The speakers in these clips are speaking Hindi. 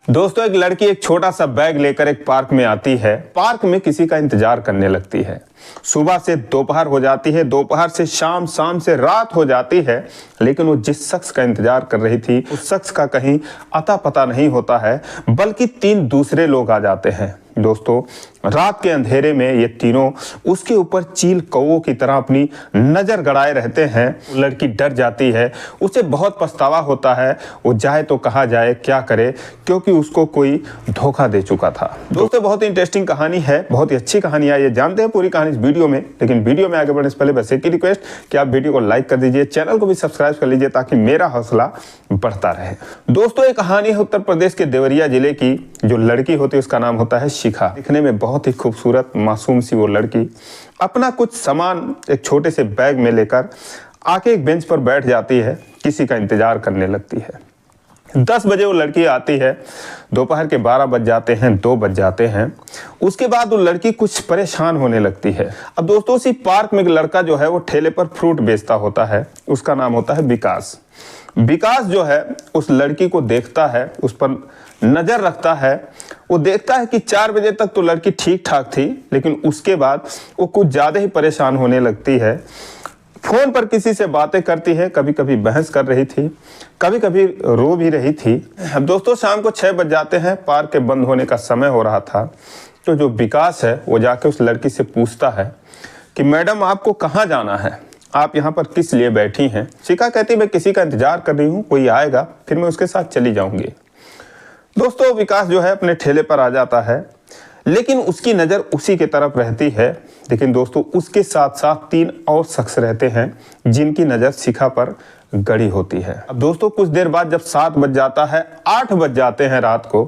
दोस्तों, एक लड़की एक छोटा सा बैग लेकर एक पार्क में आती है। पार्क में किसी का इंतजार करने लगती है। सुबह से दोपहर हो जाती है, दोपहर से शाम, शाम से रात हो जाती है, लेकिन वो जिस शख्स का इंतजार कर रही थी उस शख्स का कहीं अता पता नहीं होता है, बल्कि 3 दूसरे लोग आ जाते हैं। दोस्तों, रात के अंधेरे में ये तीनों उसके ऊपर चील कौओं की तरह अपनी नजर गड़ाए रहते हैं। लड़की डर जाती है, उसे बहुत पछतावा होता है। वो जाए तो कहाँ जाए, क्या करे, क्योंकि उसको कोई धोखा दे चुका था। दोस्तों, बहुत ही इंटरेस्टिंग कहानी है, बहुत ही अच्छी कहानी है। ये जानते हैं पूरी कहानी इस वीडियो में, लेकिन वीडियो में आगे बढ़ने से पहले बस एक ही रिक्वेस्ट कि आप वीडियो को लाइक कर दीजिए, चैनल को भी सब्सक्राइब कर लीजिए ताकि मेरा हौसला बढ़ता रहे। दोस्तों, एक कहानी है उत्तर प्रदेश के देवरिया जिले की। जो लड़की होती है उसका नाम होता है शिखा। दिखने में बहुत ही खूबसूरत मासूम सी वो लड़की अपना कुछ सामान एक छोटे से बैग में लेकर आके एक बेंच पर बैठ जाती है, किसी का इंतजार करने लगती है। 10 बजे वो लड़की आती है, दोपहर के 12 बज जाते हैं, 2 बज जाते हैं। उसके बाद वो लड़की कुछ परेशान होने लगती है। अब दोस्तों, उसी पार्क में एक लड़का जो है वो ठेले पर फ्रूट बेचता होता है। उसका नाम होता है विकास। विकास जो है उस लड़की को देखता है, उस पर नजर रखता है। वो देखता है कि 4 बजे तक तो लड़की ठीक ठाक थी, लेकिन उसके बाद वो कुछ ज्यादा ही परेशान होने लगती है। फोन पर किसी से बातें करती है, कभी कभी बहस कर रही थी, कभी कभी रो भी रही थी। अब दोस्तों, शाम को 6 बज जाते हैं, पार्क के बंद होने का समय हो रहा था। तो जो विकास है वो जाके उस लड़की से पूछता है कि मैडम, आपको कहाँ जाना है, आप यहाँ पर किस लिए बैठी हैं? शिखा कहती, मैं किसी का इंतजार कर रही हूँ, कोई आएगा फिर मैं उसके साथ चली जाऊंगी। दोस्तों, विकास जो है अपने ठेले पर आ जाता है, लेकिन उसकी नज़र उसी की तरफ रहती है। लेकिन दोस्तों, उसके साथ साथ 3 और शख्स रहते हैं जिनकी नज़र शिखा पर गड़ी होती है। अब दोस्तों, कुछ देर बाद जब 7 बज जाता है, 8 बज जाते हैं रात को,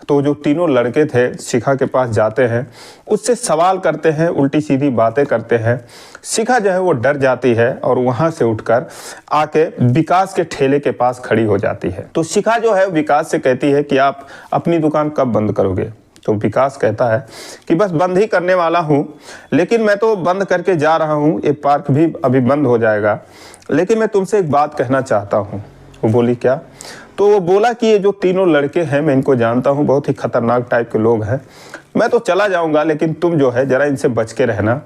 तो जो तीनों लड़के थे शिखा के पास जाते हैं, उससे सवाल करते हैं, उल्टी सीधी बातें करते हैं। शिखा जो है वो डर जाती है और वहां से उठकर आके विकास के ठेले के पास खड़ी हो जाती है। तो शिखा जो है विकास से कहती है कि आप अपनी दुकान कब बंद करोगे? तो विकास कहता है कि बस बंद ही करने वाला हूँ, लेकिन मैं तो बंद करके जा रहा हूँ, ये पार्क भी अभी बंद हो जाएगा, लेकिन मैं तुमसे एक बात कहना चाहता हूँ। वो बोली, क्या? तो वो बोला कि ये जो तीनों लड़के हैं मैं इनको जानता हूँ, बहुत ही खतरनाक टाइप के लोग हैं। मैं तो चला जाऊँगा, लेकिन तुम जो है ज़रा इनसे बच के रहना,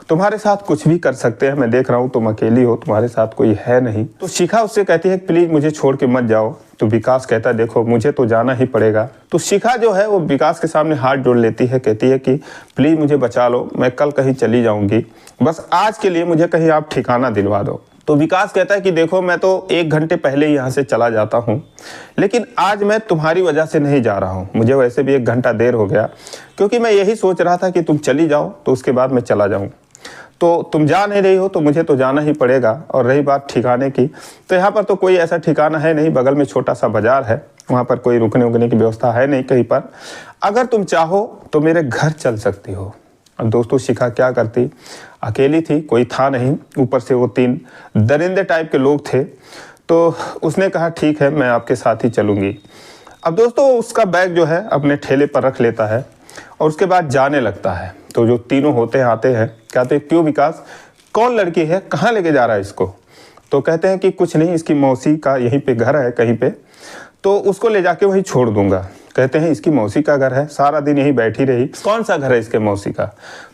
तुम्हारे साथ कुछ भी कर सकते हैं। मैं देख रहा हूँ तुम अकेली हो, तुम्हारे साथ कोई है नहीं। तो शिखा उससे कहती है प्लीज मुझे छोड़ के मत जाओ। तो विकास कहता है देखो मुझे तो जाना ही पड़ेगा। तो शिखा जो है वो विकास के सामने हाथ जोड़ लेती है, कहती है कि प्लीज मुझे बचा लो, मैं कल कहीं चली जाऊंगी, बस आज के लिए मुझे कहीं आप ठिकाना दिलवा दो। तो विकास कहता है कि देखो मैं तो 1 घंटे पहले ही यहाँ से चला जाता हूँ, लेकिन आज मैं तुम्हारी वजह से नहीं जा रहा हूँ। मुझे वैसे भी 1 घंटा देर हो गया, क्योंकि मैं यही सोच रहा था कि तुम चली जाओ तो उसके बाद मैं चला जाऊँ। तो तुम जा नहीं रही हो तो मुझे तो जाना ही पड़ेगा। और रही बात ठिकाने की, तो यहाँ पर तो कोई ऐसा ठिकाना है नहीं, बगल में छोटा सा बाजार है, वहाँ पर कोई रुकने उकने की व्यवस्था है नहीं कहीं पर। अगर तुम चाहो तो मेरे घर चल सकती हो। अब दोस्तों, शिखा क्या करती, अकेली थी, कोई था नहीं, ऊपर से वो 3 दरिंदे टाइप के लोग थे। तो उसने कहा ठीक है, मैं आपके साथ ही चलूँगी। अब दोस्तों, उसका बैग जो है अपने ठेले पर रख लेता है और उसके बाद जाने लगता है। तो जो तीनों होते हैं आते हैं, कहते हैं क्यों विकास, कौन लड़की है, कहाँ लेके जा रहा है इसको? तो कहते हैं कि कुछ नहीं, इसकी मौसी का यहीं पे घर है कहीं पे, तो उसको ले जाके वहीं छोड़ दूंगा। कहते हैं इसकी मौसी का घर है, सारा दिन यहीं बैठी रही, कौन सा घर है इसके मौसी का?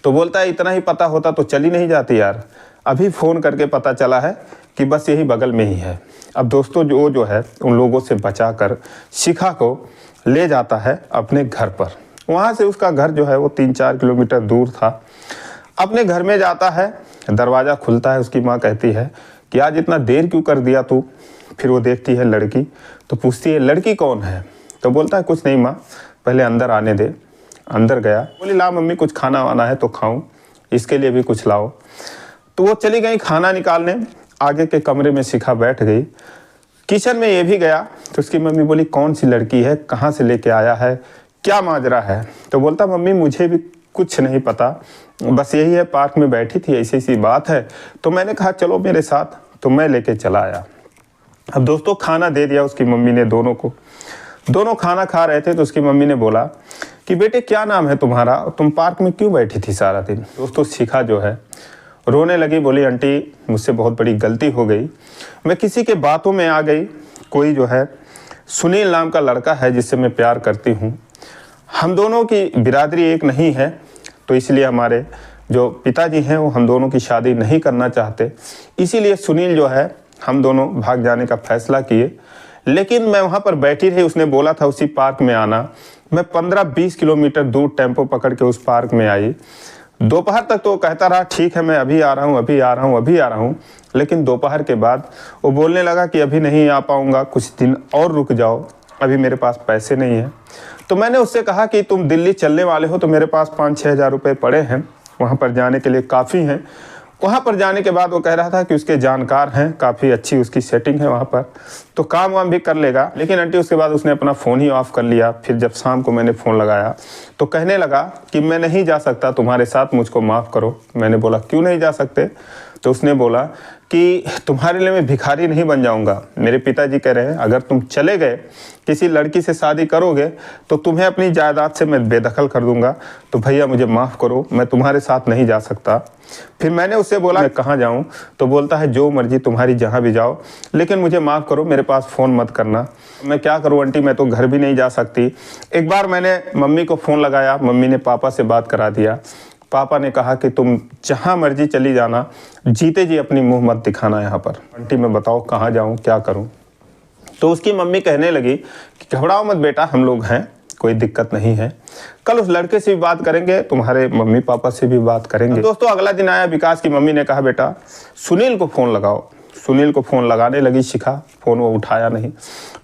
तो बोलता है इतना ही पता होता तो चली नहीं जाती यार, अभी फ़ोन करके पता चला है कि बस यही बगल में ही है। अब दोस्तों, जो है उन लोगों से बचा कर शिखा को ले जाता है अपने घर पर। वहाँ से उसका घर जो है वो 3-4 किलोमीटर दूर था। अपने घर में जाता है, दरवाज़ा खुलता है, उसकी माँ कहती है कि आज इतना देर क्यों कर दिया तू? फिर वो देखती है लड़की, तो पूछती है लड़की कौन है? तो बोलता है कुछ नहीं माँ, पहले अंदर आने दे। अंदर गया, बोली ला मम्मी कुछ खाना वाना है तो खाऊं, इसके लिए भी कुछ लाओ। तो वो चली गई खाना निकालने, आगे के कमरे में शिखा बैठ गई। किचन में ये भी गया, तो उसकी मम्मी बोली कौन सी लड़की है, कहाँ से लेके आया है, क्या माजरा है? तो बोलता मम्मी मुझे भी कुछ नहीं पता, बस यही है पार्क में बैठी थी, ऐसी सी बात है, तो मैंने कहा चलो मेरे साथ, तो मैं लेके चला आया। अब दोस्तों, खाना दे दिया उसकी मम्मी ने दोनों को। दोनों खाना खा रहे थे तो उसकी मम्मी ने बोला कि बेटे क्या नाम है तुम्हारा, तुम पार्क में क्यों बैठी थी सारा दिन? दोस्तों, शिखा जो है रोने लगी, बोली आंटी मुझसे बहुत बड़ी गलती हो गई, मैं किसी के बातों में आ गई, कोई जो है सुनील नाम का लड़का है जिससे मैं प्यार करती हूँ। हम दोनों की बिरादरी एक नहीं है, तो इसलिए हमारे जो पिताजी हैं वो हम दोनों की शादी नहीं करना चाहते। इसीलिए सुनील जो है हम दोनों भाग जाने का फैसला किए। लेकिन मैं वहाँ पर बैठी रही, उसने बोला था उसी पार्क में आना। मैं 15-20 किलोमीटर दूर टेम्पो पकड़ के उस पार्क में आई। दोपहर तक तो कहता रहा ठीक है मैं अभी आ रहा हूँ, अभी आ रहा हूँ, अभी आ रहा हूँ। लेकिन दोपहर के बाद वो बोलने लगा कि अभी नहीं आ पाऊँगा, कुछ दिन और रुक जाओ, अभी मेरे पास पैसे नहीं हैं। तो मैंने उससे कहा कि तुम दिल्ली चलने वाले हो तो मेरे पास 5-6 हज़ार रुपये पड़े हैं, वहाँ पर जाने के लिए काफ़ी हैं। वहाँ पर जाने के बाद वो कह रहा था कि उसके जानकार हैं, काफ़ी अच्छी उसकी सेटिंग है वहाँ पर, तो काम वाम भी कर लेगा। लेकिन आंटी उसके बाद उसने अपना फ़ोन ही ऑफ़ कर लिया। फिर जब शाम को मैंने फ़ोन लगाया तो कहने लगा कि मैं नहीं जा सकता तुम्हारे साथ, मुझको माफ़ करो। मैंने बोला क्यों नहीं जा सकते? तो उसने बोला कि तुम्हारे लिए मैं भिखारी नहीं बन जाऊंगा। मेरे पिताजी कह रहे हैं अगर तुम चले गए किसी लड़की से शादी करोगे तो तुम्हें अपनी जायदाद से मैं बेदखल कर दूंगा, तो भैया मुझे माफ़ करो, मैं तुम्हारे साथ नहीं जा सकता। फिर मैंने उससे बोला मैं कहाँ जाऊँ? तो बोलता है जो मर्जी तुम्हारी, जहाँ भी जाओ, लेकिन मुझे माफ़ करो, मेरे पास फ़ोन मत करना। मैं क्या करूँ आंटी, मैं तो घर भी नहीं जा सकती। एक बार मैंने मम्मी को फ़ोन लगाया, मम्मी ने पापा से बात करा दिया। पापा ने कहा कि तुम जहाँ मर्जी चली जाना, जीते जी अपनी मुंह मत दिखाना यहाँ पर। आंटी मैं बताओ कहाँ जाऊँ, क्या करूँ? तो उसकी मम्मी कहने लगी कि घबराओ मत बेटा, हम लोग हैं, कोई दिक्कत नहीं है। कल उस लड़के से भी बात करेंगे, तुम्हारे मम्मी पापा से भी बात करेंगे। दोस्तों अगला दिन आया, विकास की मम्मी ने कहा बेटा सुनील को फ़ोन लगाओ। सुनील को फ़ोन लगाने लगी शिखा, फ़ोन वो उठाया नहीं।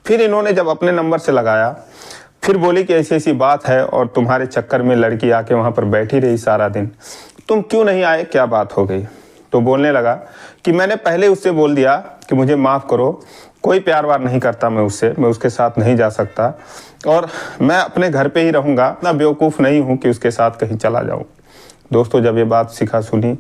फिर इन्होंने जब अपने नंबर से लगाया, फिर बोली कि ऐसी ऐसी बात है और तुम्हारे चक्कर में लड़की आके वहाँ पर बैठी रही सारा दिन, तुम क्यों नहीं आए, क्या बात हो गई? तो बोलने लगा कि मैंने पहले उससे बोल दिया कि मुझे माफ़ करो, कोई प्यार वार नहीं करता मैं उससे, मैं उसके साथ नहीं जा सकता और मैं अपने घर पे ही रहूँगा, इतना बेवकूफ़ नहीं हूँ कि उसके साथ कहीं चला जाऊँ। दोस्तों जब ये बात शिखा सुनी,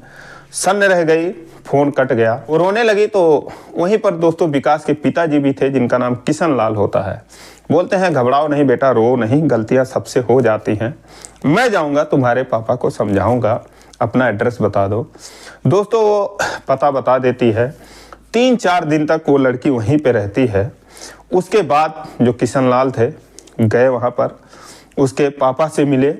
सन्न रह गई, फ़ोन कट गया और रोने लगी। तो वहीं पर दोस्तों विकास के पिताजी भी थे जिनका नाम किशन लाल होता है। बोलते हैं घबराओ नहीं बेटा, रो नहीं, गलतियां सबसे हो जाती हैं, मैं जाऊंगा तुम्हारे पापा को समझाऊंगा, अपना एड्रेस बता दो। दोस्तों वो पता बता देती है। 3-4 दिन तक वो लड़की वहीं पे रहती है। उसके बाद जो किशन लाल थे गए वहाँ पर, उसके पापा से मिले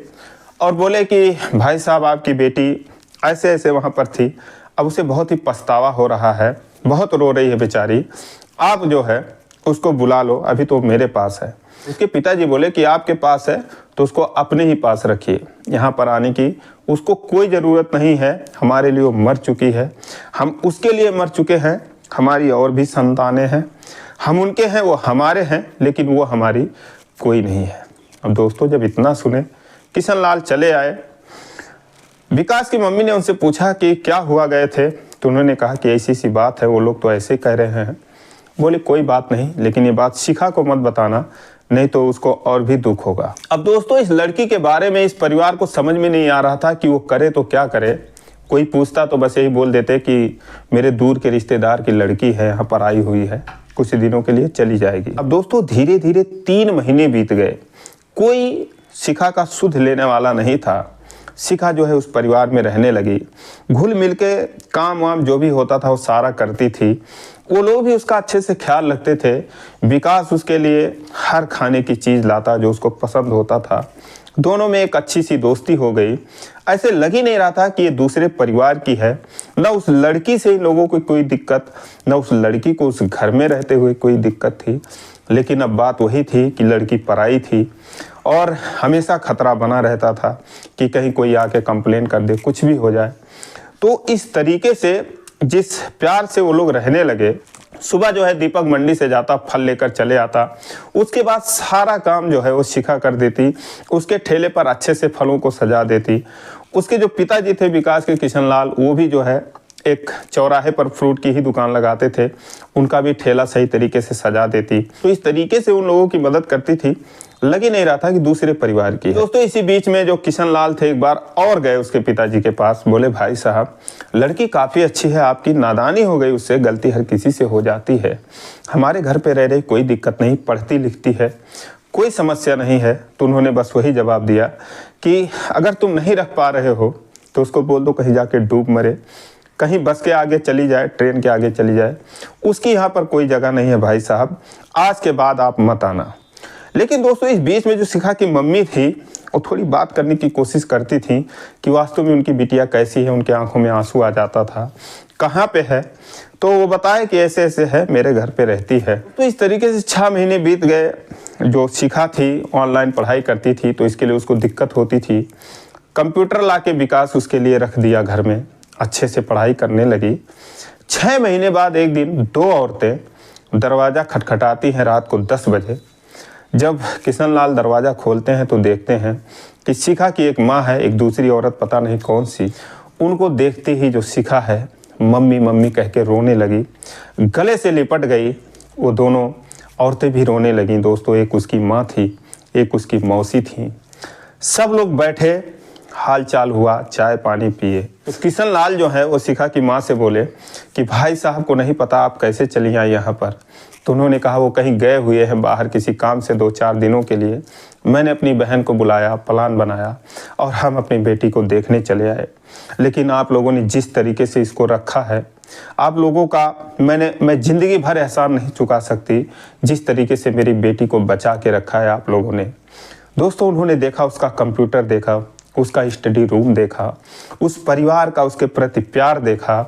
और बोले कि भाई साहब आपकी बेटी ऐसे ऐसे वहाँ पर थी, अब उसे बहुत ही पछतावा हो रहा है, बहुत रो रही है बेचारी, आप जो है उसको बुला लो, अभी तो मेरे पास है। उसके पिताजी बोले कि आपके पास है तो उसको अपने ही पास रखिए, यहाँ पर आने की उसको कोई ज़रूरत नहीं है, हमारे लिए वो मर चुकी है, हम उसके लिए मर चुके हैं, हमारी और भी संतानें हैं, हम उनके हैं वो हमारे हैं, लेकिन वो हमारी कोई नहीं है। अब दोस्तों जब इतना सुने किशन लाल चले आए। विकास की मम्मी ने उनसे पूछा कि क्या हुआ गए थे, तो उन्होंने कहा कि ऐसी सी बात है, वो लोग तो ऐसे कह रहे हैं। बोले कोई बात नहीं, लेकिन ये बात शिखा को मत बताना, नहीं तो उसको और भी दुख होगा। अब दोस्तों इस लड़की के बारे में इस परिवार को समझ में नहीं आ रहा था कि वो करे तो क्या करे। कोई पूछता तो बस यही बोल देते कि मेरे दूर के रिश्तेदार की लड़की है, यहाँ पर आई हुई है, कुछ दिनों के लिए चली जाएगी। अब दोस्तों धीरे धीरे 3 महीने बीत गए, कोई शिखा का सुध लेने वाला नहीं था। शिखा जो है उस परिवार में रहने लगी, घुल मिल के काम वाम जो भी होता था वो सारा करती थी। वो लोग भी उसका अच्छे से ख्याल रखते थे। विकास उसके लिए हर खाने की चीज़ लाता जो उसको पसंद होता था। दोनों में एक अच्छी सी दोस्ती हो गई। ऐसे लग ही नहीं रहा था कि ये दूसरे परिवार की है। न उस लड़की से इन लोगों को कोई दिक्कत, न उस लड़की को उस घर में रहते हुए कोई दिक्कत थी। लेकिन अब बात वही थी कि लड़की पराई थी और हमेशा खतरा बना रहता था कि कहीं कोई आके कंप्लेन कर दे, कुछ भी हो जाए। तो इस तरीके से जिस प्यार से वो लोग रहने लगे, सुबह जो है दीपक मंडी से जाता, फल लेकर चले आता, उसके बाद सारा काम जो है वो शिखा कर देती, उसके ठेले पर अच्छे से फलों को सजा देती। उसके जो पिताजी थे विकास के किशन लाल, वो भी जो है एक चौराहे पर फ्रूट की ही दुकान लगाते थे, उनका भी ठेला सही तरीके से सजा देती। तो इस तरीके से उन लोगों की मदद करती थी, लग ही नहीं रहा था कि दूसरे परिवार की है। दोस्तों इसी बीच में जो किशन लाल थे एक बार और गए उसके पिताजी के पास, बोले भाई साहब लड़की काफ़ी अच्छी है, आपकी नादानी हो गई उससे, गलती हर किसी से हो जाती है, हमारे घर पे रह रही कोई दिक्कत नहीं, पढ़ती लिखती है, कोई समस्या नहीं है। तो उन्होंने बस वही जवाब दिया कि अगर तुम नहीं रख पा रहे हो तो उसको बोल दो कहीं जाके डूब मरे, कहीं बस के आगे चली जाए, ट्रेन के आगे चली जाए, उसकी यहाँ पर कोई जगह नहीं है भाई साहब, आज के बाद आप मत आना। लेकिन दोस्तों इस बीच में जो शिखा की मम्मी थी वो थोड़ी बात करने की कोशिश करती थी कि वास्तव में उनकी बिटिया कैसी है, उनके आंखों में आंसू आ जाता था, कहाँ पे है, तो वो बताया कि ऐसे ऐसे है, मेरे घर पे रहती है। तो इस तरीके से 6 महीने बीत गए। जो शिखा थी ऑनलाइन पढ़ाई करती थी तो इसके लिए उसको दिक्कत होती थी। कंप्यूटर ला के विकास उसके लिए रख दिया घर में, अच्छे से पढ़ाई करने लगी। 6 महीने बाद एक दिन 2 औरतें दरवाज़ा खटखटाती हैं रात को 10 बजे। जब किशन लाल दरवाज़ा खोलते हैं तो देखते हैं कि शिखा की एक माँ है, एक दूसरी औरत पता नहीं कौन सी। उनको देखते ही जो शिखा है मम्मी मम्मी कह के रोने लगी, गले से लिपट गई। वो दोनों औरतें भी रोने लगीं दोस्तों। एक उसकी माँ थी, एक उसकी मौसी थी। सब लोग बैठे, हाल चाल हुआ, चाय पानी पिए। तो किशन लाल जो है वो शिखा की माँ से बोले कि भाई साहब को नहीं पता आप कैसे चली आई यहाँ पर। तो उन्होंने कहा वो कहीं गए हुए हैं बाहर किसी काम से 2-4 दिनों के लिए। मैंने अपनी बहन को बुलाया, प्लान बनाया और हम अपनी बेटी को देखने चले आए। लेकिन आप लोगों ने जिस तरीके से इसको रखा है, आप लोगों का मैं ज़िंदगी भर एहसान नहीं चुका सकती जिस तरीके से मेरी बेटी को बचा के रखा है आप लोगों ने। दोस्तों उन्होंने देखा, उसका कंप्यूटर देखा, उसका स्टडी रूम देखा, उस परिवार का उसके प्रति प्यार देखा।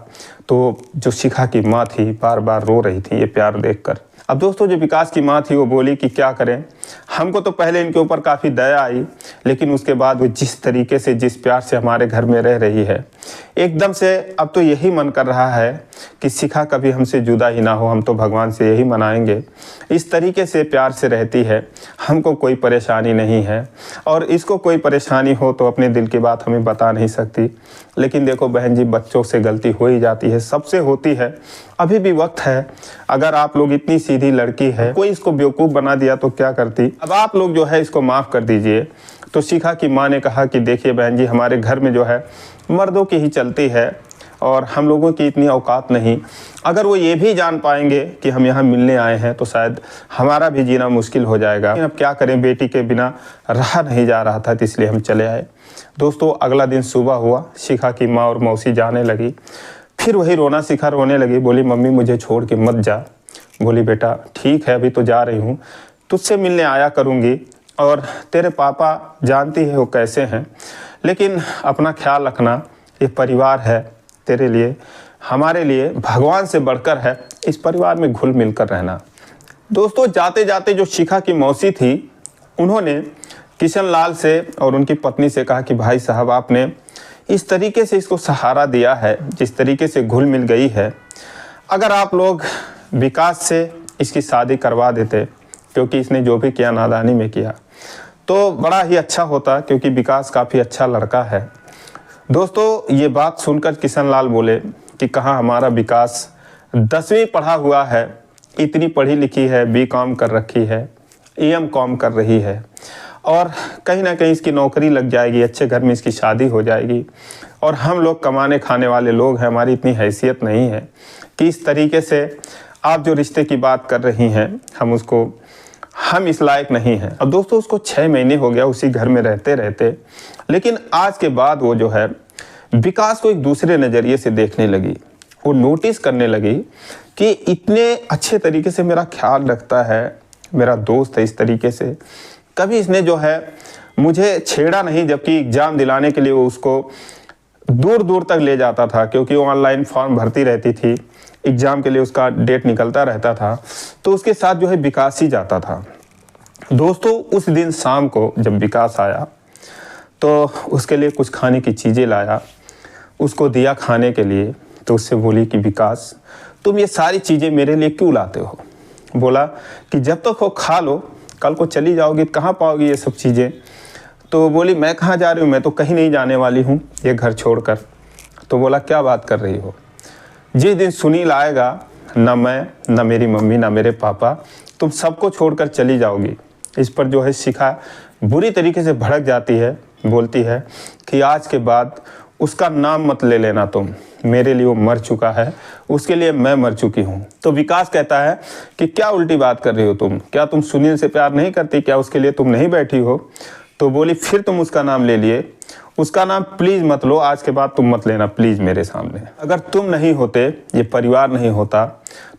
तो जो शिखा की माँ थी बार बार रो रही थी ये प्यार देखकर। अब दोस्तों जो विकास की माँ थी वो बोली कि क्या करें, हमको तो पहले इनके ऊपर काफ़ी दया आई, लेकिन उसके बाद वो जिस तरीके से जिस प्यार से हमारे घर में रह रही है, एकदम से अब तो यही मन कर रहा है कि शिखा कभी हमसे जुदा ही ना हो। हम तो भगवान से यही मनाएंगे, इस तरीके से प्यार से रहती है, हमको कोई परेशानी नहीं है। और इसको कोई परेशानी हो तो अपने दिल की बात हमें बता नहीं सकती। लेकिन देखो बहन जी, बच्चों से गलती हो ही जाती है, सबसे होती है। अभी भी वक्त है, अगर आप लोग, इतनी सीधी लड़की है, कोई इसको बेवकूफ़ बना दिया तो क्या करती। अब आप लोग जो है इसको माफ़ कर दीजिए। तो शिखा की माँ ने कहा कि देखिए बहन जी, हमारे घर में जो है मर्दों की ही चलती है और हम लोगों की इतनी औकात नहीं। अगर वो ये भी जान पाएंगे कि हम यहाँ मिलने आए हैं तो शायद हमारा भी जीना मुश्किल हो जाएगा। अब क्या करें, बेटी के बिना रहा नहीं जा रहा था, तो इसलिए हम चले आए। दोस्तों अगला दिन सुबह हुआ, शिखा की माँ और मौसी जाने लगी। फिर वही रोना शिखा रोने लगी, बोली मम्मी मुझे छोड़ के मत जा। बोली बेटा ठीक है, अभी तो जा रही हूँ, तुझसे मिलने आया करूँगी, और तेरे पापा जानती है वो कैसे हैं, लेकिन अपना ख्याल रखना, ये परिवार है तेरे लिए, हमारे लिए भगवान से बढ़कर है, इस परिवार में घुल मिल कर रहना। दोस्तों जाते जाते जो शिखा की मौसी थी उन्होंने किशन लाल से और उनकी पत्नी से कहा कि भाई साहब आपने इस तरीके से इसको सहारा दिया है, जिस तरीके से घुल मिल गई है, अगर आप लोग विकास से इसकी शादी करवा देते, क्योंकि इसने जो भी किया नादानी में किया, तो बड़ा ही अच्छा होता, क्योंकि विकास काफ़ी अच्छा लड़का है। दोस्तों ये बात सुनकर किशन लाल बोले कि कहाँ हमारा विकास 10वीं पढ़ा हुआ है, इतनी पढ़ी लिखी है, BCom कर रखी है, EM.Com कर रही है, और कहीं ना कहीं इसकी नौकरी लग जाएगी, अच्छे घर में इसकी शादी हो जाएगी। और हम लोग कमाने खाने वाले लोग हैं, हमारी इतनी हैसियत नहीं है कि इस तरीके से आप जो रिश्ते की बात कर रही हैं हम इस लायक नहीं हैं। अब दोस्तों उसको 6 महीने हो गया उसी घर में रहते रहते, लेकिन आज के बाद वो जो है विकास को एक दूसरे नज़रिए से देखने लगी। वो नोटिस करने लगी कि इतने अच्छे तरीके से मेरा ख्याल रखता है, मेरा दोस्त है, इस तरीके से कभी इसने जो है मुझे छेड़ा नहीं, जबकि एग्ज़ाम दिलाने के लिए वो उसको दूर दूर तक ले जाता था, क्योंकि वो ऑनलाइन फॉर्म भरती रहती थी, एग्ज़ाम के लिए उसका डेट निकलता रहता था, तो उसके साथ जो है विकास ही जाता था। दोस्तों उस दिन शाम को जब विकास आया तो उसके लिए कुछ खाने की चीज़ें लाया, उसको दिया खाने के लिए। तो उससे बोली कि विकास तुम ये सारी चीज़ें मेरे लिए क्यों लाते हो। बोला कि जब तक वो खा लो, कल को चली जाओगी, कहाँ पाओगी ये सब चीज़ें। तो बोली मैं कहाँ जा रही हूँ, मैं तो कहीं नहीं जाने वाली हूँ ये घर छोड़कर। तो बोला क्या बात कर रही हो, जिस दिन सुनील आएगा, ना मैं, ना मेरी मम्मी, ना मेरे पापा, तुम सबको छोड़कर चली जाओगी। इस पर जो है शिखा बुरी तरीके से भड़क जाती है, बोलती है कि आज के बाद उसका नाम मत ले लेना तुम, मेरे लिए वो मर चुका है, उसके लिए मैं मर चुकी हूँ। तो विकास कहता है कि क्या उल्टी बात कर रही हो तुम, क्या तुम सुनील से प्यार नहीं करती, क्या उसके लिए तुम नहीं बैठी हो। तो बोली फिर तुम उसका नाम ले लिए, उसका नाम प्लीज मत लो, आज के बाद तुम मत लेना प्लीज मेरे सामने। अगर तुम नहीं होते, ये परिवार नहीं होता,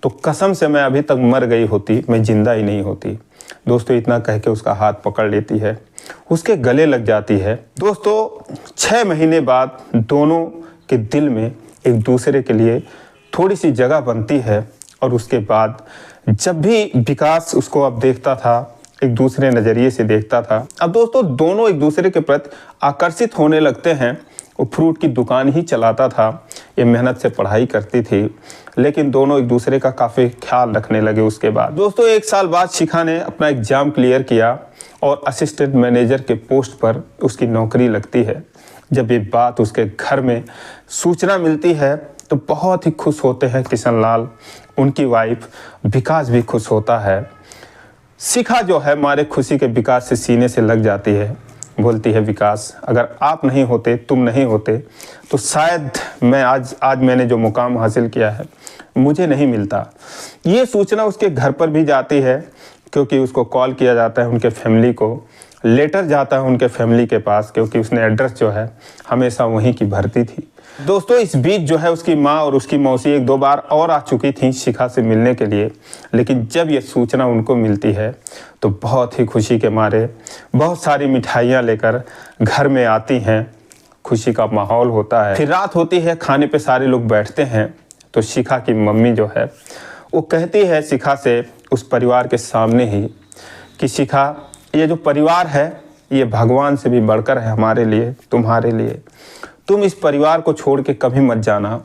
तो कसम से मैं अभी तक मर गई होती, मैं जिंदा ही नहीं होती। दोस्तों इतना कह के उसका हाथ पकड़ लेती है, उसके गले लग जाती है। दोस्तों 6 महीने बाद दोनों के दिल में एक दूसरे के लिए थोड़ी सी जगह बनती है, और उसके बाद जब भी विकास उसको अब देखता था, एक दूसरे नज़रिए से देखता था। अब दोस्तों दोनों एक दूसरे के प्रति आकर्षित होने लगते हैं। वो फ्रूट की दुकान ही चलाता था, ये मेहनत से पढ़ाई करती थी, लेकिन दोनों एक दूसरे का काफ़ी ख्याल रखने लगे। उसके बाद दोस्तों 1 साल बाद शिखा ने अपना एग्ज़ाम क्लियर किया और असिस्टेंट मैनेजर के पोस्ट पर उसकी नौकरी लगती है। जब ये बात उसके घर में सूचना मिलती है तो बहुत ही खुश होते हैं किशन लाल, उनकी वाइफ, विकास भी खुश होता है। शिखा जो है मारे खुशी के विकास से सीने से लग जाती है, बोलती है विकास अगर आप नहीं होते, तुम नहीं होते, तो शायद मैं आज मैंने जो मुकाम हासिल किया है मुझे नहीं मिलता। ये सूचना उसके घर पर भी जाती है, क्योंकि उसको कॉल किया जाता है, उनके फैमिली को लेटर जाता है उनके फैमिली के पास, क्योंकि उसने एड्रेस जो है हमेशा वहीं की भरती थी। दोस्तों इस बीच जो है उसकी माँ और उसकी मौसी 1-2 बार और आ चुकी थी शिखा से मिलने के लिए, लेकिन जब ये सूचना उनको मिलती है तो बहुत ही खुशी के मारे बहुत सारी मिठाइयाँ लेकर घर में आती हैं। खुशी का माहौल होता है। फिर रात होती है, खाने पे सारे लोग बैठते हैं, तो शिखा की मम्मी जो है वो कहती है शिखा से उस परिवार के सामने ही कि शिखा, ये जो परिवार है ये भगवान से भी बढ़कर है हमारे लिए, तुम्हारे लिए। तुम इस परिवार को छोड़ के कभी मत जाना।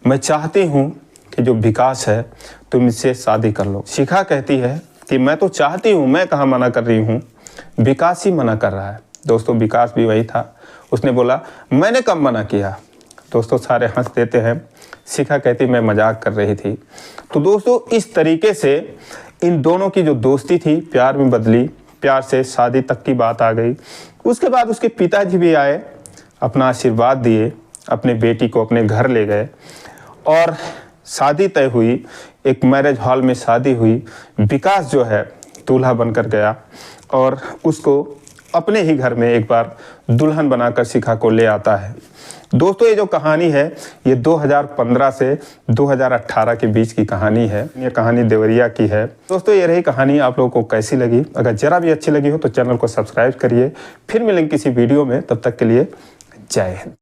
मैं चाहती हूँ कि जो विकास है तुम इससे शादी कर लो। शिखा कहती है कि मैं तो चाहती हूँ, मैं कहाँ मना कर रही हूँ, विकास ही मना कर रहा है। दोस्तों विकास भी वही था, उसने बोला मैंने कब मना किया। दोस्तों सारे हंस देते हैं। शिखा कहती मैं मजाक कर रही थी। तो दोस्तों इस तरीके से इन दोनों की जो दोस्ती थी प्यार में बदली, प्यार से शादी तक की बात आ गई। उसके बाद उसके पिताजी भी आए, अपना आशीर्वाद दिए, अपने बेटी को अपने घर ले गए और शादी तय हुई। एक मैरिज हॉल में शादी हुई। विकास जो है दूल्हा बनकर गया और उसको अपने ही घर में एक बार दुल्हन बनाकर शिखा को ले आता है। दोस्तों ये जो कहानी है ये 2015 से 2018 के बीच की कहानी है। ये कहानी देवरिया की है। दोस्तों ये रही कहानी, आप लोगों को कैसी लगी? अगर जरा भी अच्छी लगी हो तो चैनल को सब्सक्राइब करिए। फिर मिलेंगे किसी वीडियो में, तब तक के लिए जय हिंद।